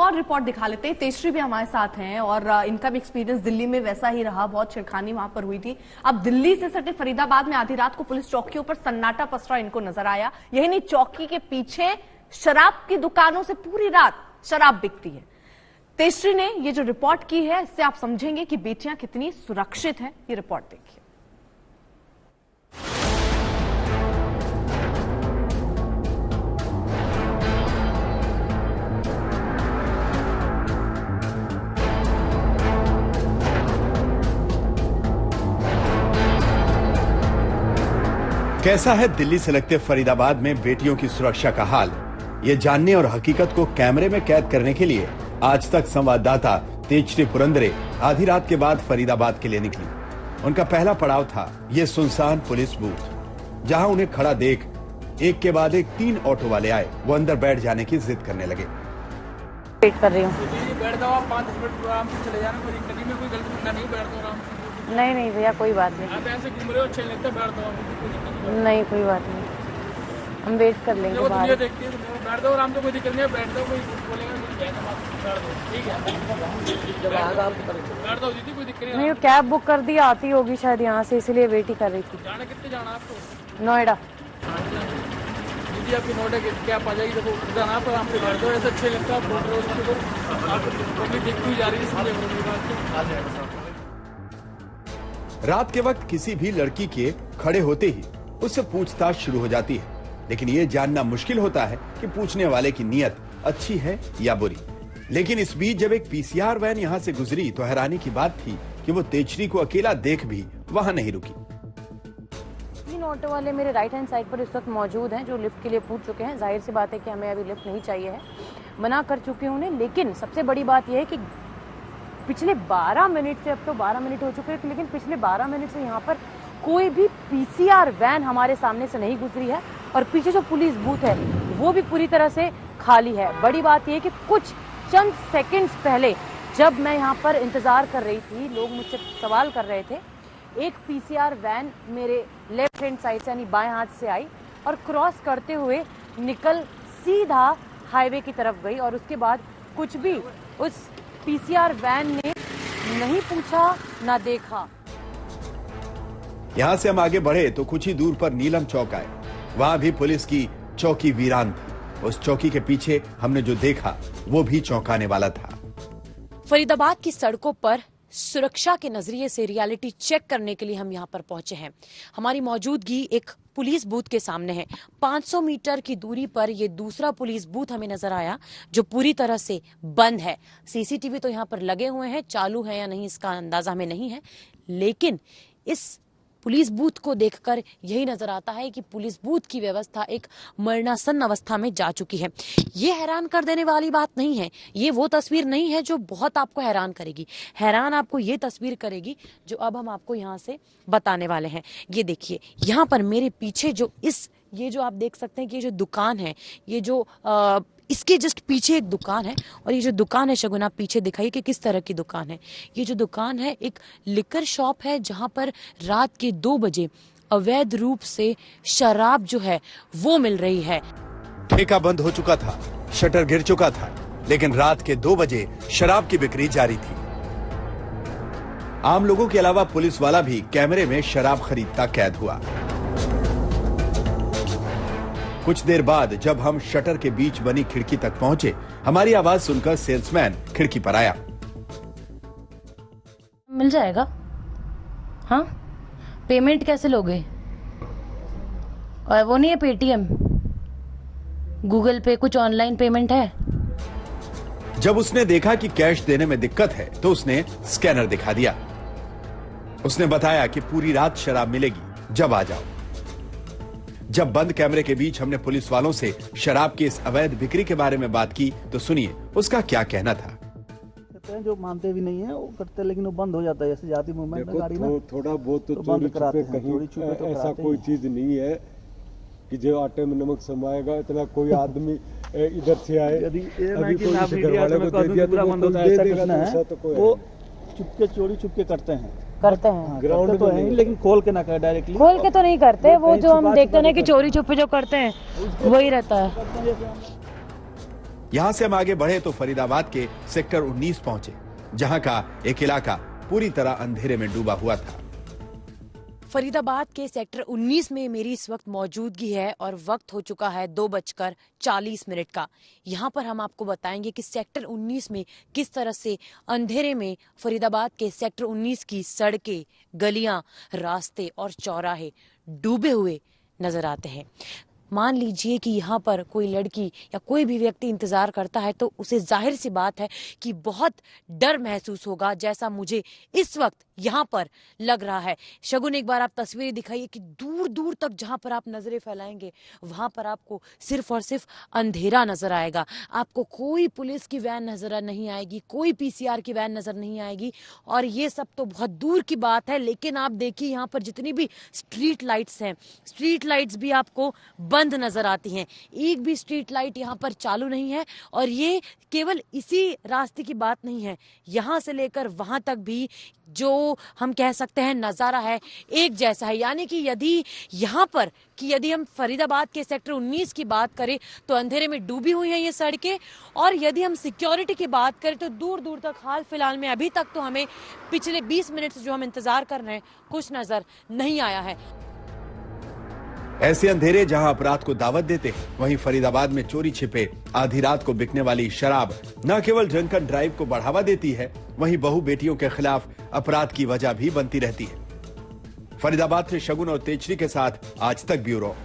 और रिपोर्ट दिखा लेते हैं। तेजश्री भी हमारे साथ हैं और इनका भी एक्सपीरियंस दिल्ली में वैसा ही रहा, बहुत छिड़खानी वहां पर हुई थी। अब दिल्ली से सटे फरीदाबाद में आधी रात को पुलिस चौकियों पर सन्नाटा पसरा इनको नजर आया। यही नहीं, चौकी के पीछे शराब की दुकानों से पूरी रात शराब बिकती है। तेजश्री ने ये जो रिपोर्ट की है, इससे आप समझेंगे कि बेटियां कितनी सुरक्षित हैं। ये रिपोर्ट देखिए। कैसा है दिल्ली से लगते फरीदाबाद में बेटियों की सुरक्षा का हाल, ये जानने और हकीकत को कैमरे में कैद करने के लिए आज तक संवाददाता तेजश्री पुरंदरे आधी रात के बाद फरीदाबाद के लिए निकली। उनका पहला पड़ाव था ये सुनसान पुलिस बूथ, जहां उन्हें खड़ा देख एक के बाद एक 3 ऑटो वाले आए। वो अंदर बैठ जाने की जिद करने लगे। वेट कर रही हूँ। बैठ जाओ, आप 5 मिनट आराम से चले जाना, कोई दिक्कत में कोई गलती बंदा नहीं, बैठ जाओ आराम से। नहीं भैया, कोई बात नहीं। आप ऐसे घूम रहे हो, अच्छे लगता है, बैठ जाओ। नहीं कोई बात नहीं, हम वेट कर लेंगे बाहर। देखती है, बैठ जाओ आराम से, कोई दिक्कत नहीं है, बैठ जाओ, कोई बोलेगा ठीक है, बैठ जाओ दीदी, कोई दिक्कत नहीं। नहीं, कैब बुक कर दी, आती होगी शायद यहाँ से, इसलिए वेट ही कर रही थी। जाना कितने जाना आपको? नोएडा। दीदी आपकी नोएडा कैब आ जाएगी, देखो जाना आप आराम से बैठ जाओ, ऐसा अच्छे लगता है। आप बोल रहे हो उसको, आप पब्लिक देखती हुई जा रही है। रात के वक्त किसी भी लड़की के खड़े होते ही उससे पूछताछ शुरू हो जाती है, लेकिन ये जानना मुश्किल होता है कि पूछने वाले की नीयत अच्छी है या बुरी। लेकिन इस बीच जब एक पीसीआर वैन यहाँ से गुजरी तो हैरानी की बात थी कि वो तेजश्री को अकेला देख भी वहाँ नहीं रुकी। 3 ऑटो वाले मेरे राइट हैंड साइड पर इस वक्त मौजूद हैं, जो लिफ्ट के लिए पूछ चुके हैं। जाहिर सी बात है कि हमें अभी लिफ्ट नहीं चाहिए है, मना कर चुके हैं उन्हें। लेकिन सबसे बड़ी बात यह है कि पिछले 12 मिनट से, अब तो 12 मिनट हो चुके हैं, लेकिन पिछले 12 मिनट से यहाँ पर कोई भी पीसीआर वैन हमारे सामने से नहीं गुजरी है और पीछे जो पुलिस बूथ है वो भी पूरी तरह से खाली है। बड़ी बात यह है कि कुछ चंद सेकंड्स पहले जब मैं यहाँ पर इंतजार कर रही थी, लोग मुझसे सवाल कर रहे थे, एक पीसीआर वैन मेरे लेफ्ट हैंड साइड से यानी बाएं हाथ से आई और क्रॉस करते हुए निकल सीधा हाईवे की तरफ गई और उसके बाद कुछ भी उस पीसीआर वैन ने नहीं पूछा ना देखा। यहाँ से हम आगे बढ़े तो कुछ ही दूर पर नीलम चौक आए। वहाँ भी पुलिस की चौकी वीरान थी। उस चौकी के पीछे हमने जो देखा वो भी चौंकाने वाला था। फरीदाबाद की सड़कों पर सुरक्षा के नजरिए से रियलिटी चेक करने के लिए हम यहाँ पर पहुंचे हैं। हमारी मौजूदगी एक पुलिस बूथ के सामने है। 500 मीटर की दूरी पर ये दूसरा पुलिस बूथ हमें नजर आया जो पूरी तरह से बंद है। सीसीटीवी तो यहाँ पर लगे हुए हैं, चालू है या नहीं इसका अंदाजा हमें नहीं है, लेकिन इस पुलिस बूथ को देखकर यही नजर आता है कि पुलिस बूथ की व्यवस्था एक मरणासन अवस्था में जा चुकी है। ये हैरान कर देने वाली बात नहीं है, ये वो तस्वीर नहीं है जो बहुत आपको हैरान करेगी। हैरान आपको ये तस्वीर करेगी जो अब हम आपको यहाँ से बताने वाले हैं। ये देखिए, यहाँ पर मेरे पीछे जो ये जो आप देख सकते हैं कि ये जो दुकान है, ये जो इसके जस्ट पीछे एक दुकान है और ये जो दुकान है शगुन, आप पीछे दिखाइए कि किस तरह की दुकान है। ये जो दुकान है एक लिकर शॉप है जहां पर रात के 2 बजे अवैध रूप से शराब जो है वो मिल रही है। ठेका बंद हो चुका था, शटर गिर चुका था, लेकिन रात के 2 बजे शराब की बिक्री जारी थी। आम लोगों के अलावा पुलिस वाला भी कैमरे में शराब खरीदता कैद हुआ। कुछ देर बाद जब हम शटर के बीच बनी खिड़की तक पहुंचे, हमारी आवाज सुनकर सेल्समैन खिड़की पर आया। मिल जाएगा? हाँ, पेमेंट कैसे लोगे? और वो नहीं है पेटीएम, गूगल पे, कुछ ऑनलाइन पेमेंट है? जब उसने देखा कि कैश देने में दिक्कत है तो उसने स्कैनर दिखा दिया। उसने बताया कि पूरी रात शराब मिलेगी, जब आ जाओ। जब बंद कैमरे के बीच हमने पुलिस वालों से शराब की इस अवैध बिक्री के बारे में बात की तो सुनिए उसका क्या कहना था। करते हैं, जो मानते भी नहीं है वो करते हैं, लेकिन वो बंद हो जाता है। जैसे जाती मूवमेंट में गाड़ी में थोड़ा बहुत तो बंद कराते हैं, कहीं तो ऐसा कोई चीज नहीं है कि जो आटे में नमक समाएगा। इतना कोई आदमी इधर से आए, यदि अभी कोई घर वाले को दे दिया तो ऐसा कुछ ना है, वो चुपके चोरी चुपके करते हैं। ग्राउंड तो है, लेकिन खोल के ना करे, डायरेक्टली खोल के तो नहीं करते। वो जो हम देखते हैं कि चोरी छुपे जो करते हैं वही रहता है। यहां से हम आगे बढ़े तो फरीदाबाद के सेक्टर 19 पहुंचे, जहां का एक इलाका पूरी तरह अंधेरे में डूबा हुआ था। फरीदाबाद के सेक्टर 19 में मेरी इस वक्त मौजूदगी है और वक्त हो चुका है 2:40 का। यहाँ पर हम आपको बताएंगे कि सेक्टर 19 में किस तरह से अंधेरे में फरीदाबाद के सेक्टर 19 की सड़कें, गलियां, रास्ते और चौराहे डूबे हुए नजर आते हैं। मान लीजिए कि यहाँ पर कोई लड़की या कोई भी व्यक्ति इंतजार करता है तो उसे जाहिर सी बात है कि बहुत डर महसूस होगा, जैसा मुझे इस वक्त यहाँ पर लग रहा है। शगुन, एक बार आप तस्वीरें दिखाइए कि दूर दूर तक जहाँ पर आप नजरें फैलाएंगे वहां पर आपको सिर्फ और सिर्फ अंधेरा नजर आएगा। आपको कोई पुलिस की वैन नजर नहीं आएगी, कोई पीसीआर की वैन नजर नहीं आएगी, और ये सब तो बहुत दूर की बात है। लेकिन आप देखिए यहाँ पर जितनी भी स्ट्रीट लाइट्स हैं, स्ट्रीट लाइट्स भी आपको बंद नजर आती हैं। एक भी स्ट्रीट लाइट यहाँ पर चालू नहीं है। और ये केवल इसी रास्ते की बात नहीं है, यहाँ से लेकर वहां तक भी जो हम कह सकते हैं नजारा है एक जैसा है। यानी कि यदि हम फरीदाबाद के सेक्टर 19 की बात करें तो अंधेरे में डूबी हुई हैं ये सड़कें, और यदि हम सिक्योरिटी की बात करें तो दूर दूर तक हाल फिलहाल में अभी तक तो हमें पिछले 20 मिनट से जो हम इंतजार कर रहे हैं कुछ नजर नहीं आया है। ऐसे अंधेरे जहां अपराध को दावत देते हैं, वहीं फरीदाबाद में चोरी छिपे आधी रात को बिकने वाली शराब न केवल ड्रंकन ड्राइव को बढ़ावा देती है, वहीं बहू बेटियों के खिलाफ अपराध की वजह भी बनती रहती है। फरीदाबाद से शगुन और तेजश्री के साथ आज तक ब्यूरो।